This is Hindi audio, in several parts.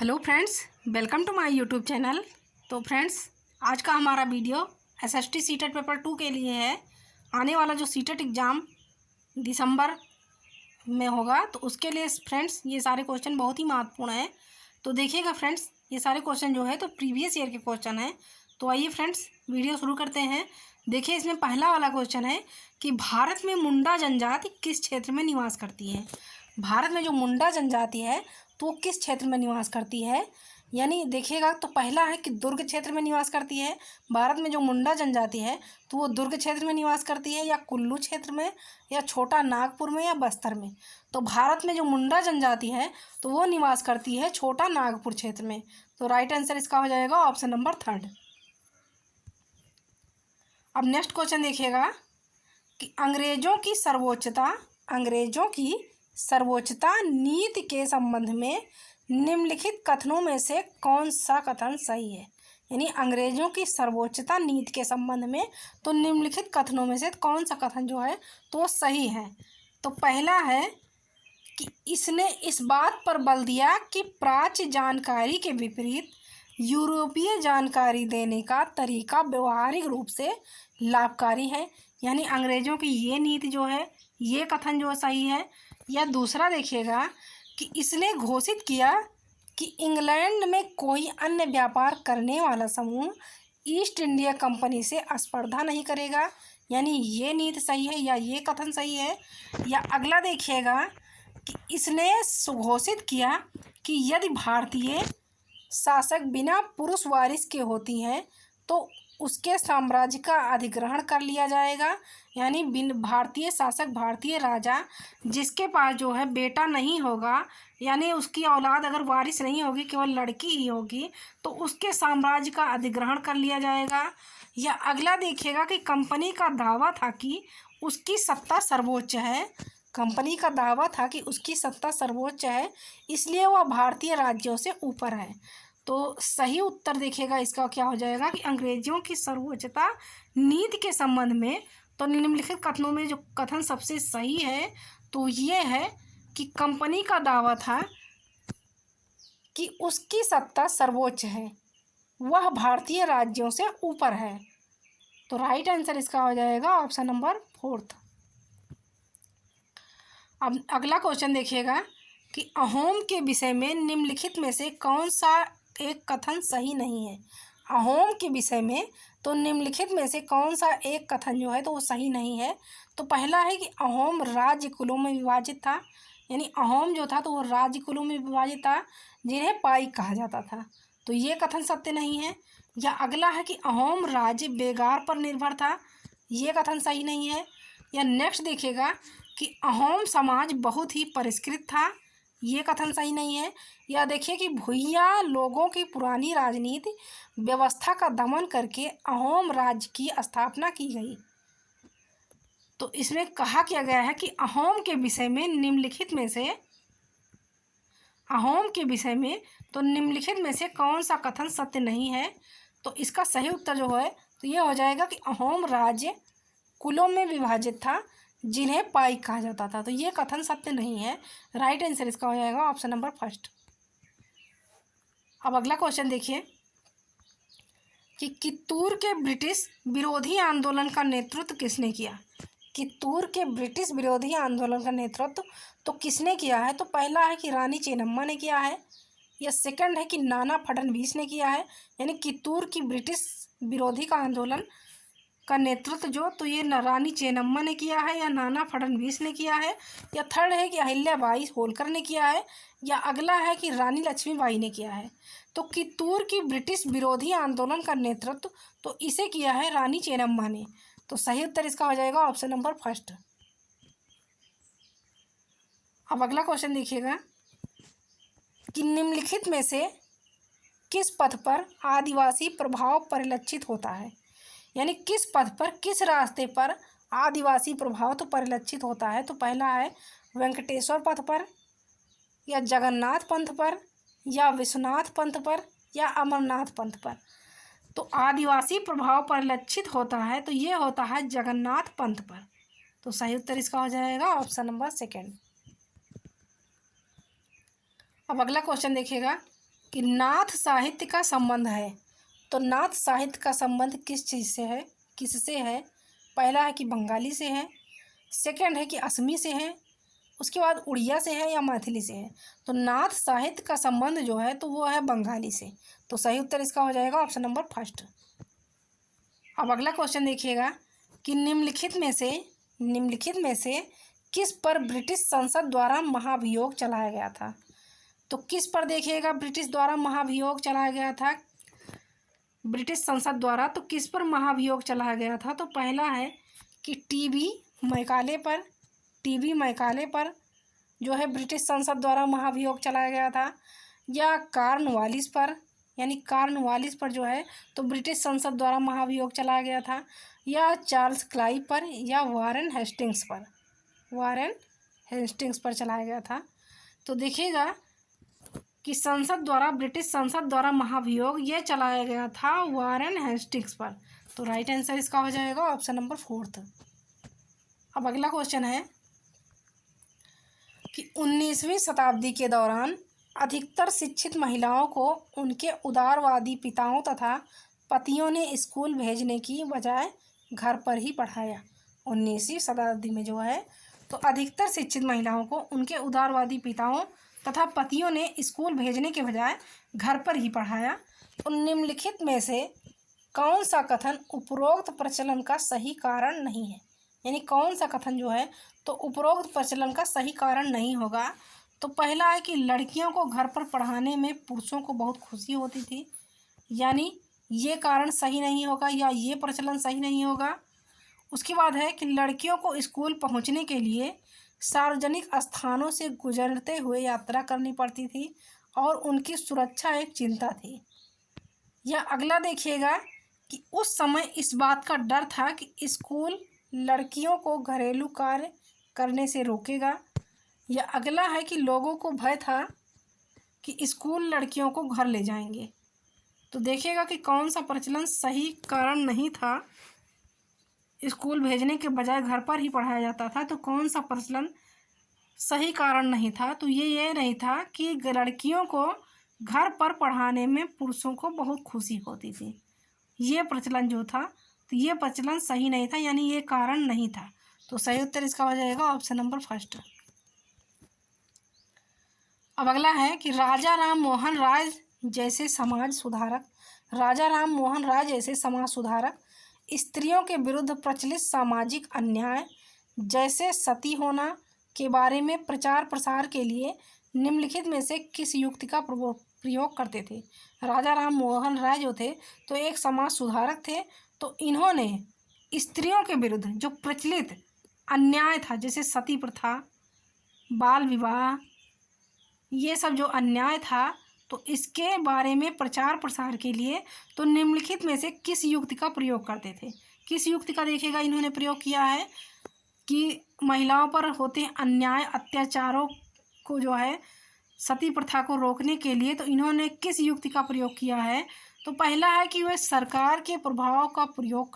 Hello friends, welcome to my YouTube channel. तो फ्रेंड्स, आज का हमारा वीडियो एसएसटी सीटेट पेपर 2 के लिए है। आने वाला जो सीटेट एग्ज़ाम दिसंबर में होगा, तो उसके लिए फ्रेंड्स ये सारे क्वेश्चन बहुत ही महत्वपूर्ण हैं। तो देखिएगा फ्रेंड्स, ये सारे क्वेश्चन जो है तो प्रीवियस ईयर के क्वेश्चन हैं। तो आइए फ्रेंड्स, वीडियो शुरू करते हैं। देखिए, इसमें पहला वाला क्वेश्चन है कि भारत में मुंडा जनजाति किस क्षेत्र में निवास करती है। भारत में जो मुंडा जनजाति है तो वो किस क्षेत्र में निवास करती है। यानी देखिएगा, तो पहला है कि दुर्ग क्षेत्र में निवास करती है। भारत में जो मुंडा जनजाति है तो वो दुर्ग क्षेत्र में निवास करती है, या कुल्लू क्षेत्र में, या छोटा नागपुर में, या बस्तर में। तो भारत में जो मुंडा जनजाति है तो वो निवास करती है छोटा नागपुर क्षेत्र में। तो राइट आंसर इसका हो जाएगा ऑप्शन नंबर 3। अब नेक्स्ट क्वेश्चन देखिएगा कि अंग्रेजों की सर्वोच्चता नीति के संबंध में निम्नलिखित कथनों में से कौन सा कथन सही है। यानी अंग्रेजों की सर्वोच्चता नीति के संबंध में तो निम्नलिखित कथनों में से कौन सा कथन जो है तो सही है। तो पहला है कि इसने इस बात पर बल दिया कि प्राच्य जानकारी के विपरीत यूरोपीय जानकारी देने का तरीका व्यवहारिक रूप से लाभकारी है। यानी अंग्रेजों की ये नीति जो है, ये कथन जो सही है। या दूसरा देखिएगा कि इसने घोषित किया कि इंग्लैंड में कोई अन्य व्यापार करने वाला समूह ईस्ट इंडिया कंपनी से स्पर्धा नहीं करेगा। यानी ये नीति सही है, या ये कथन सही है। या अगला देखिएगा कि इसने घोषित किया कि यदि भारतीय शासक बिना पुरुष वारिस के होती हैं तो उसके साम्राज्य का अधिग्रहण कर लिया जाएगा। यानी बिन भारतीय शासक, भारतीय राजा जिसके पास जो है बेटा नहीं होगा, यानी उसकी औलाद अगर वारिस नहीं होगी, केवल लड़की ही होगी, तो उसके साम्राज्य का अधिग्रहण कर लिया जाएगा। या अगला देखिएगा कि कंपनी का दावा था कि उसकी सत्ता सर्वोच्च है। कंपनी का दावा था कि उसकी सत्ता सर्वोच्च है, इसलिए वह भारतीय राज्यों से ऊपर है। तो सही उत्तर देखिएगा इसका क्या हो जाएगा कि अंग्रेजों की सर्वोच्चता नीति के संबंध में तो निम्नलिखित कथनों में जो कथन सबसे सही है तो ये है कि कंपनी का दावा था कि उसकी सत्ता सर्वोच्च है, वह भारतीय राज्यों से ऊपर है। तो राइट आंसर इसका हो जाएगा ऑप्शन नंबर 4। अब अगला क्वेश्चन देखिएगा कि अहोम के विषय में निम्नलिखित में से कौन सा एक कथन सही नहीं है। अहोम के विषय में तो निम्नलिखित में से कौन सा एक कथन जो है तो वो सही नहीं है। तो पहला है कि अहोम राज्य कुलों में विभाजित था। यानी अहोम जो था तो वो राज्य कुलों में विभाजित था, जिन्हें पाइक कहा जाता था। तो ये कथन सत्य नहीं है। या अगला है कि अहोम राज्य बेगार पर निर्भर था। ये कथन सही नहीं है। या नेक्स्ट देखिएगा कि अहोम समाज बहुत ही परिष्कृत था। ये कथन सही नहीं है। या देखिए कि भूया लोगों की पुरानी राजनीति व्यवस्था का दमन करके अहोम राज्य की स्थापना की गई। तो इसमें कहा क्या गया है कि अहोम के विषय में निम्नलिखित में से कौन सा कथन सत्य नहीं है। तो इसका सही उत्तर जो है तो ये हो जाएगा कि अहोम राज्य कुलों में विभाजित था, जिन्हें पाइक कहा जाता था। तो ये कथन सत्य नहीं है। राइट आंसर इसका हो जाएगा ऑप्शन नंबर 1। अब अगला क्वेश्चन देखिए कि कित्तूर के ब्रिटिश विरोधी आंदोलन का नेतृत्व किसने किया। कित्तूर के ब्रिटिश विरोधी आंदोलन का नेतृत्व तो किसने किया है। तो पहला है कि रानी चेन्नम्मा ने किया है। या सेकंड है कि नाना फडणवीस ने किया है। यानी कित्तूर की ब्रिटिश विरोधी का आंदोलन का नेतृत्व जो तो ये रानी चेन्नम्मा ने किया है, या नाना फडणवीस ने किया है। या थर्ड है कि अहिल्याबाई होलकर ने किया है। या अगला है कि रानी लक्ष्मीबाई ने किया है। तो कित्तूर की ब्रिटिश विरोधी आंदोलन का नेतृत्व तो इसे किया है रानी चेन्नम्मा ने। तो सही उत्तर इसका हो जाएगा ऑप्शन नंबर 1। अब अगला क्वेश्चन देखिएगा कि निम्नलिखित में से किस पथ पर आदिवासी प्रभाव परिलक्षित होता है। यानी किस पथ पर, किस रास्ते पर आदिवासी प्रभाव तो परिलक्षित होता है। तो पहला है वेंकटेश्वर पथ पर, या जगन्नाथ पंथ पर, या विश्वनाथ पंथ पर, या अमरनाथ पंथ पर। तो आदिवासी प्रभाव परिलक्षित होता है तो ये होता है जगन्नाथ पंथ पर। तो सही उत्तर इसका हो जाएगा ऑप्शन नंबर 2। अब अगला क्वेश्चन देखिएगा कि नाथ साहित्य का संबंध है। तो नाथ साहित्य का संबंध किस चीज़ से है, किससे है? पहला है कि बंगाली से है, सेकंड है कि असमी से है, उसके बाद उड़िया से है या मैथिली से है। तो नाथ साहित्य का संबंध जो है तो वो है बंगाली से। तो सही उत्तर इसका हो जाएगा ऑप्शन नंबर फर्स्ट। अब अगला क्वेश्चन देखिएगा कि निम्नलिखित में से किस पर ब्रिटिश संसद द्वारा महाभियोग चलाया गया था? तो किस पर देखिएगा ब्रिटिश द्वारा महाभियोग चलाया गया था? ब्रिटिश संसद द्वारा तो किस पर महाभियोग चलाया गया था? तो पहला है कि टीबी मैकाले पर जो है ब्रिटिश संसद द्वारा महाभियोग चलाया गया था, या कॉर्नवालिस पर, यानी कॉर्नवालिस पर जो है तो ब्रिटिश संसद द्वारा महाभियोग चलाया गया था, या चार्ल्स क्लाइव पर, या वारेन हेस्टिंग्स पर चलाया गया था। तो देखिएगा कि ब्रिटिश संसद द्वारा महाभियोग ये चलाया गया था वारेन हेस्टिंग्स पर। तो राइट आंसर इसका हो जाएगा ऑप्शन नंबर फोर्थ। अब अगला क्वेश्चन है कि 19वीं शताब्दी के दौरान अधिकतर शिक्षित महिलाओं को उनके उदारवादी पिताओं तथा पतियों ने स्कूल भेजने की बजाय घर पर ही पढ़ाया। 19वीं शताब्दी में जो है तो अधिकतर शिक्षित महिलाओं को उनके उदारवादी पिताओं तथा पतियों ने स्कूल भेजने के बजाय घर पर ही पढ़ाया। तो निम्नलिखित में से कौन सा कथन उपरोक्त प्रचलन का सही कारण नहीं है? यानी कौन सा कथन जो है तो उपरोक्त प्रचलन का सही कारण नहीं होगा? तो पहला है कि लड़कियों को घर पर पढ़ाने में पुरुषों को बहुत खुशी होती थी, यानी ये कारण सही नहीं होगा या ये प्रचलन सही नहीं होगा। उसके बाद है कि लड़कियों को स्कूल पहुंचने के लिए सार्वजनिक स्थानों से गुजरते हुए यात्रा करनी पड़ती थी और उनकी सुरक्षा एक चिंता थी। या अगला देखिएगा कि उस समय इस बात का डर था कि स्कूल लड़कियों को घरेलू कार्य करने से रोकेगा। या अगला है कि लोगों को भय था कि स्कूल लड़कियों को घर ले जाएंगे। तो देखिएगा कि कौन सा प्रचलन सही कारण नहीं था, स्कूल भेजने के बजाय घर पर ही पढ़ाया जाता था। तो कौन सा प्रचलन सही कारण नहीं था? तो ये नहीं था कि लड़कियों को घर पर पढ़ाने में पुरुषों को बहुत खुशी होती थी। ये प्रचलन जो था तो ये प्रचलन सही नहीं था, यानी ये कारण नहीं था। तो सही उत्तर इसका हो जाएगा ऑप्शन नंबर फर्स्ट। अब अगला है कि राजा राम मोहन राय जैसे समाज सुधारक स्त्रियों के विरुद्ध प्रचलित सामाजिक अन्याय जैसे सती होना के बारे में प्रचार प्रसार के लिए निम्नलिखित में से किस युक्ति का प्रयोग करते थे? राजा राम मोहन राय जो थे तो एक समाज सुधारक थे। तो इन्होंने स्त्रियों के विरुद्ध जो प्रचलित अन्याय था, जैसे सती प्रथा, बाल विवाह, ये सब जो अन्याय था, तो इसके बारे में प्रचार प्रसार के लिए तो निम्नलिखित में से किस युक्ति का प्रयोग करते थे? किस युक्ति का देखिएगा इन्होंने प्रयोग किया है कि महिलाओं पर होते अन्याय अत्याचारों को जो है सती प्रथा को रोकने के लिए तो इन्होंने किस युक्ति का प्रयोग किया है? तो पहला है कि वे सरकार के प्रभाव का प्रयोग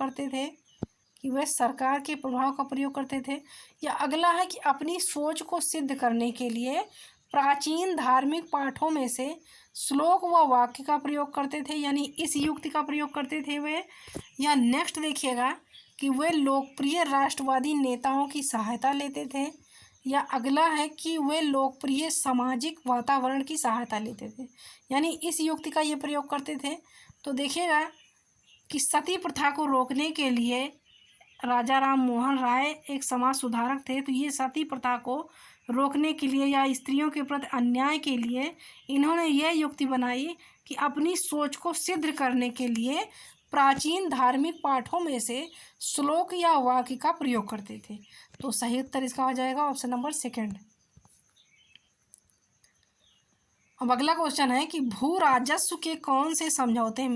करते थे, या अगला है कि अपनी सोच को सिद्ध करने के लिए प्राचीन धार्मिक पाठों में से श्लोक व वाक्य का प्रयोग करते थे, यानी इस युक्ति का प्रयोग करते थे वे। या नेक्स्ट देखिएगा कि वे लोकप्रिय राष्ट्रवादी नेताओं की सहायता लेते थे, या अगला है कि वे लोकप्रिय सामाजिक वातावरण की सहायता लेते थे, यानी इस युक्ति का ये प्रयोग करते थे। तो देखिएगा कि सती प्रथा को रोकने के लिए राजा राम मोहन राय एक समाज सुधारक थे। तो ये सती प्रथा को रोकने के लिए या स्त्रियों के प्रति अन्याय के लिए इन्होंने यह युक्ति बनाई कि अपनी सोच को सिद्ध करने के लिए प्राचीन धार्मिक पाठों में से श्लोक या वाक्य का प्रयोग करते थे। तो सही उत्तर इसका हो जाएगा ऑप्शन नंबर सेकंड। अब अगला क्वेश्चन है कि भू राजस्व के कौन से समझौते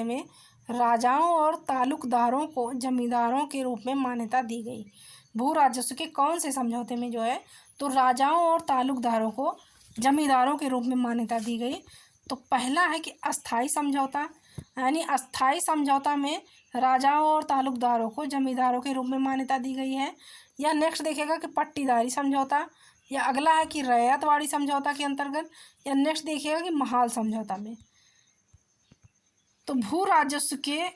में राजाओं और तालुकदारों को जमींदारों के रूप में मान्यता दी गई? भू राजस्व के कौन से समझौते में जो है तो राजाओं और तालुकदारों को जमींदारों के रूप में मान्यता दी गई? तो पहला है कि अस्थाई समझौता, यानी अस्थाई समझौता में राजाओं और तालुकदारों को जमींदारों के रूप में मान्यता दी गई है। या नेक्स्ट देखेगा कि पट्टीदारी समझौता, या अगला है कि रैयतवाड़ी समझौता के अंतर्गत, या नेक्स्ट देखिएगा कि महाल समझौता में। तो भू राजस्व के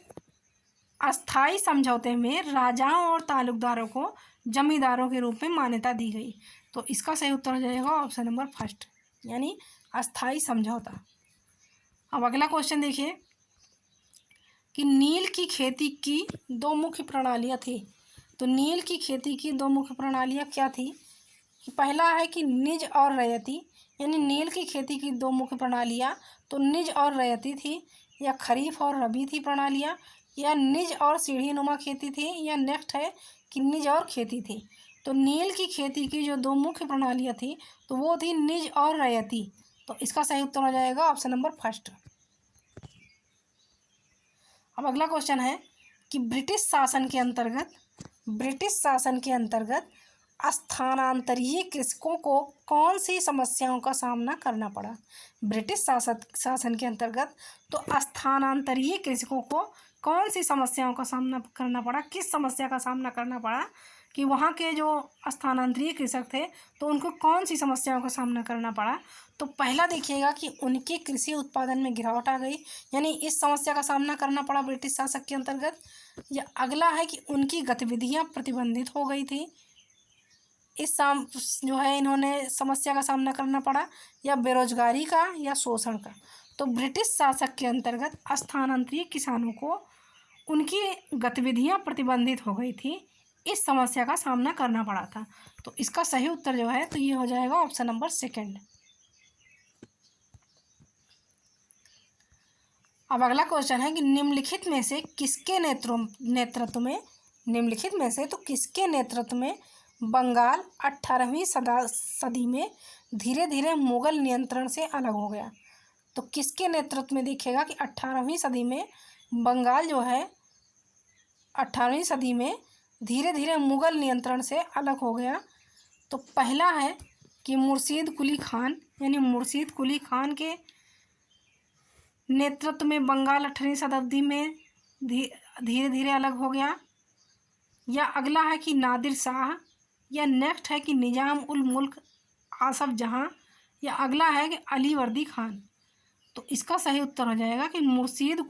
अस्थाई समझौते में राजाओं और तालुकदारों को जमींदारों के रूप में मान्यता दी गई। तो इसका सही उत्तर हो जाएगा ऑप्शन नंबर फर्स्ट, यानी अस्थाई समझौता। अब अगला क्वेश्चन देखिए कि नील की खेती की दो मुख्य प्रणालियाँ थी। तो नील की खेती की दो मुख्य प्रणालियाँ क्या थी? कि पहला है कि निज और रैयती, यानी नील की खेती की दो मुख्य प्रणालियाँ तो निज और रैयती थी, या खरीफ और रबी थी प्रणालियाँ, या निज और सीढ़ी नुमा खेती थी, या नेक्स्ट है कि निज और खेती थी। तो नील की खेती की जो दो मुख्य प्रणालियाँ थी तो वो थी निज और रैयती। तो इसका सही उत्तर हो जाएगा ऑप्शन नंबर फर्स्ट। अब अगला क्वेश्चन है कि ब्रिटिश शासन के अंतर्गत स्थानांतरीय कृषकों को कौन सी समस्याओं का सामना करना पड़ा? ब्रिटिश शासन के अंतर्गत तो स्थानांतरीय कृषकों को कौन सी समस्याओं का सामना करना पड़ा? किस समस्या का सामना करना पड़ा कि वहाँ के जो स्थानांतरीय कृषक थे तो उनको कौन सी समस्याओं का सामना करना पड़ा? तो पहला देखिएगा कि उनके कृषि उत्पादन में गिरावट आ गई, यानी इस समस्या का सामना करना पड़ा ब्रिटिश शासक के अंतर्गत। या अगला है कि उनकी गतिविधियां प्रतिबंधित हो गई थी, जो है इन्होंने समस्या का सामना करना पड़ा, या बेरोजगारी का या शोषण का। तो ब्रिटिश शासक के अंतर्गत स्थानांतरित किसानों को उनकी गतिविधियां प्रतिबंधित हो गई थी, इस समस्या का सामना करना पड़ा था। तो इसका सही उत्तर जो है तो ये हो जाएगा ऑप्शन नंबर सेकंड। अब अगला क्वेश्चन है कि निम्नलिखित में से किसके नेतृत्व में बंगाल 18वीं सदी में धीरे धीरे मुगल नियंत्रण से अलग हो गया? तो किसके नेतृत्व में देखिएगा कि 18वीं सदी में बंगाल जो है 18वीं सदी में धीरे धीरे मुगल नियंत्रण से अलग हो गया? तो पहला है कि मुर्शीद कुली खान, यानी मुर्शीद कुली खान के नेतृत्व में बंगाल 18वीं शताब्दी में धीरे धीरे अलग हो गया। या अगला है कि नादिर शाह, या नेक्स्ट है कि निजाम उल मुल्क आसफ जहां, या अगला है कि अली वर्दी खान। तो इसका सही उत्तर हो जाएगा कि मुर्शीद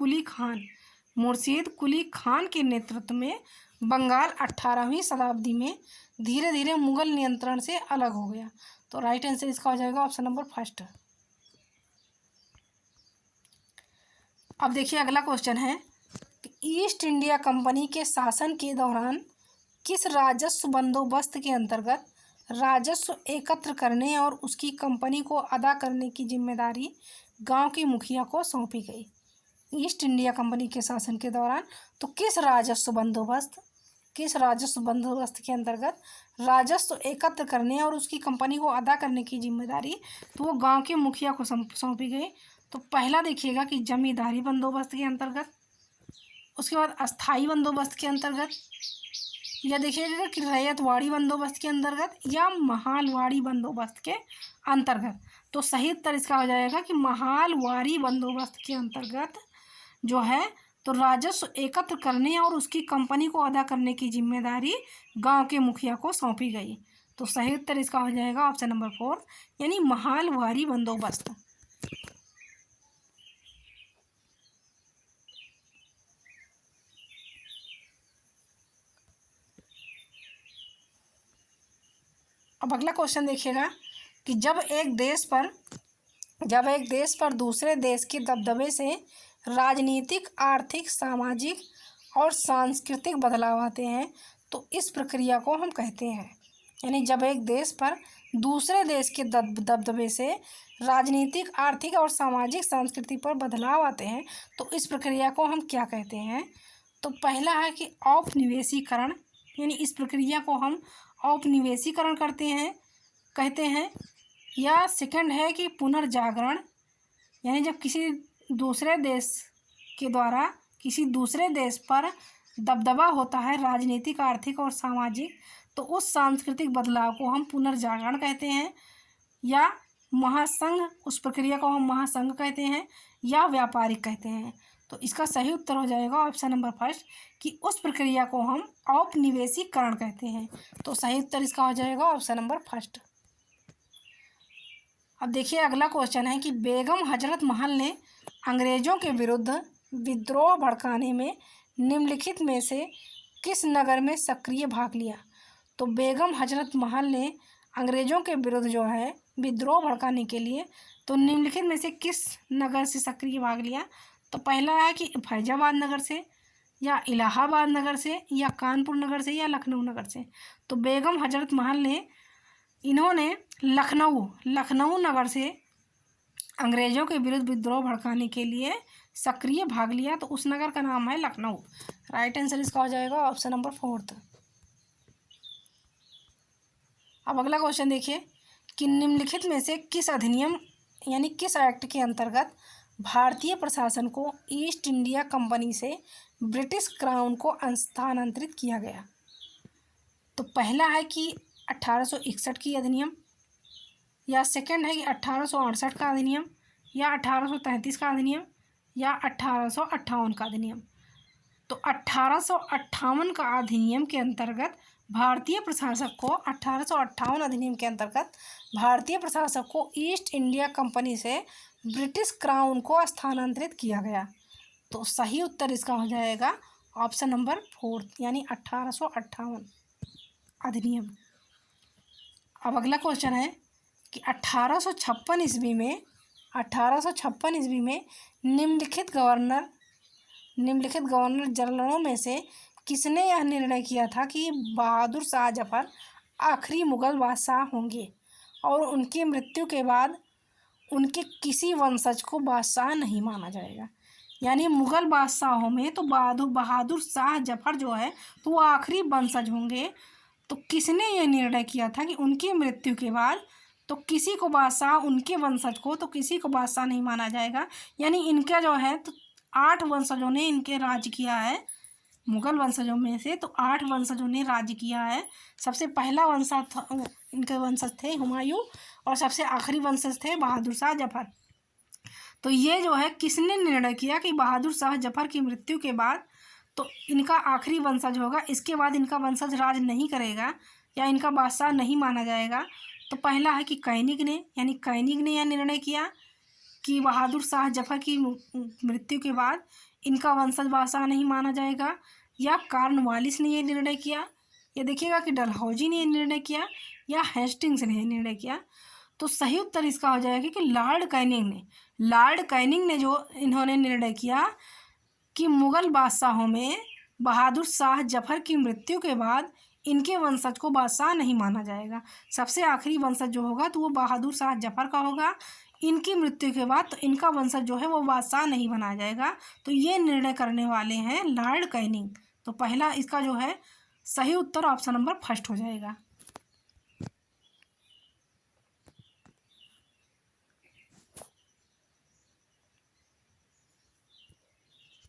कुली खान के नेतृत्व में बंगाल 18वीं शताब्दी में धीरे धीरे मुगल नियंत्रण से अलग हो गया। तो राइट आंसर इसका हो जाएगा ऑप्शन नंबर फर्स्ट। अब देखिए अगला क्वेश्चन है कि ईस्ट इंडिया कंपनी के शासन के दौरान किस राजस्व बंदोबस्त के अंतर्गत राजस्व एकत्र करने और उसकी कंपनी को अदा करने की जिम्मेदारी गांव के मुखिया को सौंपी गई? ईस्ट इंडिया कंपनी के शासन के दौरान तो किस राजस्व बंदोबस्त के अंतर्गत राजस्व एकत्र करने और उसकी कंपनी को अदा करने की जिम्मेदारी तो वो गांव के मुखिया को सौंपी गई? तो पहला देखिएगा कि जमींदारी बंदोबस्त के अंतर्गत, उसके बाद अस्थाई बंदोबस्त के अंतर्गत, या देखिएगा कि रैयतवाड़ी बंदोबस्त के अंतर्गत, या महालवाड़ी बंदोबस्त के अंतर्गत। तो सही उत्तर इसका हो जाएगा कि महालवाड़ी बंदोबस्त के अंतर्गत जो है तो राजस्व एकत्र करने और उसकी कंपनी को अदा करने की जिम्मेदारी गांव के मुखिया को सौंपी गई। तो सही उत्तर इसका हो जाएगा ऑप्शन नंबर 4, यानी महालवाड़ी बंदोबस्त। अब अगला क्वेश्चन देखिएगा कि जब एक देश पर दूसरे देश के दबदबे से राजनीतिक, आर्थिक, सामाजिक और सांस्कृतिक बदलाव आते हैं तो इस प्रक्रिया को हम कहते हैं, यानी जब एक देश पर दूसरे देश के दबदबे से राजनीतिक, आर्थिक और सामाजिक संस्कृति पर बदलाव आते हैं तो इस प्रक्रिया को हम क्या कहते हैं? तो पहला है कि औपनिवेशीकरण, यानी इस प्रक्रिया को हम औपनिवेशीकरण कहते हैं। या सेकंड है कि पुनर्जागरण, यानी जब किसी दूसरे देश के द्वारा किसी दूसरे देश पर दबदबा होता है राजनीतिक, आर्थिक और सामाजिक तो उस सांस्कृतिक बदलाव को हम पुनर्जागरण कहते हैं। या महासंघ, उस प्रक्रिया को हम महासंघ कहते हैं, या व्यापारिक कहते हैं। तो इसका सही उत्तर हो जाएगा ऑप्शन नंबर फर्स्ट कि उस प्रक्रिया को हम औपनिवेशीकरण कहते हैं। तो सही उत्तर इसका हो जाएगा ऑप्शन नंबर फर्स्ट। अब देखिए अगला क्वेश्चन है कि बेगम हजरत महल ने अंग्रेज़ों के विरुद्ध विद्रोह भड़काने में निम्नलिखित में से किस नगर में सक्रिय भाग लिया। तो बेगम हजरत महल ने अंग्रेज़ों के विरुद्ध जो है विद्रोह भड़काने के लिए तो निम्नलिखित में से किस नगर से सक्रिय भाग लिया। तो पहला है कि फैजाबाद नगर से, या इलाहाबाद नगर से, या कानपुर नगर से, या लखनऊ नगर से। तो बेगम हजरत महल ने इन्होंने लखनऊ नगर से अंग्रेज़ों के विरुद्ध विद्रोह भड़काने के लिए सक्रिय भाग लिया। तो उस नगर का नाम है लखनऊ। राइट आंसर इसका हो जाएगा ऑप्शन नंबर 4। अब अगला क्वेश्चन देखिए कि निम्नलिखित में से किस अधिनियम यानी किस एक्ट के अंतर्गत भारतीय प्रशासन को ईस्ट इंडिया कंपनी से ब्रिटिश क्राउन को स्थानांतरित किया गया। तो पहला है कि 1861 की अधिनियम, या सेकंड है कि 1868 का अधिनियम, या 1833 का अधिनियम, या 1858 का अधिनियम। तो 1858 का अधिनियम के अंतर्गत भारतीय प्रशासक को 1858 अधिनियम के अंतर्गत भारतीय प्रशासक को ईस्ट इंडिया कंपनी से ब्रिटिश क्राउन को स्थानांतरित किया गया। तो सही उत्तर इसका हो जाएगा ऑप्शन नंबर 4 यानी 1858 अधिनियम। अब अगला क्वेश्चन है कि 1856 ईस्वी में निम्नलिखित गवर्नर जनरलों में से किसने यह निर्णय किया था कि बहादुर शाह जफर आखिरी मुग़ल बादशाह होंगे और उनकी मृत्यु के बाद उनके किसी वंशज को बादशाह नहीं माना जाएगा। यानी मुग़ल बादशाहों में तो बहादुर शाह जफर जो है तो वो आखिरी वंशज होंगे। तो किसने ये निर्णय किया था कि उनकी मृत्यु के बाद तो किसी को बादशाह, उनके वंशज को तो किसी को बादशाह नहीं माना जाएगा। यानी इनका जो है तो 8 वंशजों ने इनके राज किया है। मुग़ल वंशजों में से तो 8 वंशजों ने राज्य किया है। सबसे पहला वंशज इनके वंशज थे हुमायूं और सबसे आखिरी वंशज थे बहादुर शाह जफर। तो ये जो है किसने निर्णय किया कि बहादुर शाह जफर की मृत्यु के बाद तो इनका आखिरी वंशज होगा, इसके बाद इनका वंशज राज नहीं करेगा या इनका बादशाह नहीं माना जाएगा। तो पहला है कि कैनिंग ने यह निर्णय किया कि बहादुर शाह जफर की मृत्यु के बाद इनका वंशज बादशाह नहीं माना जाएगा, या कॉर्नवालिस ने यह निर्णय किया, या देखिएगा कि डलहौजी ने यह निर्णय किया, या हेस्टिंग्स ने यह निर्णय किया। तो सही उत्तर इसका हो जाएगा कि लॉर्ड कैनिंग ने जो इन्होंने निर्णय किया कि मुग़ल बादशाहों में बहादुर शाह जफर की मृत्यु के बाद इनके वंशज को बादशाह नहीं माना जाएगा। सबसे आखिरी वंशज जो होगा तो वो बहादुर शाह जफर का होगा। इनकी मृत्यु के बाद तो इनका वंशज जो है वो बादशाह नहीं बनाया जाएगा। तो ये निर्णय करने वाले हैं लॉर्ड कैनिंग। तो पहला इसका जो है सही उत्तर ऑप्शन नंबर 1 हो जाएगा।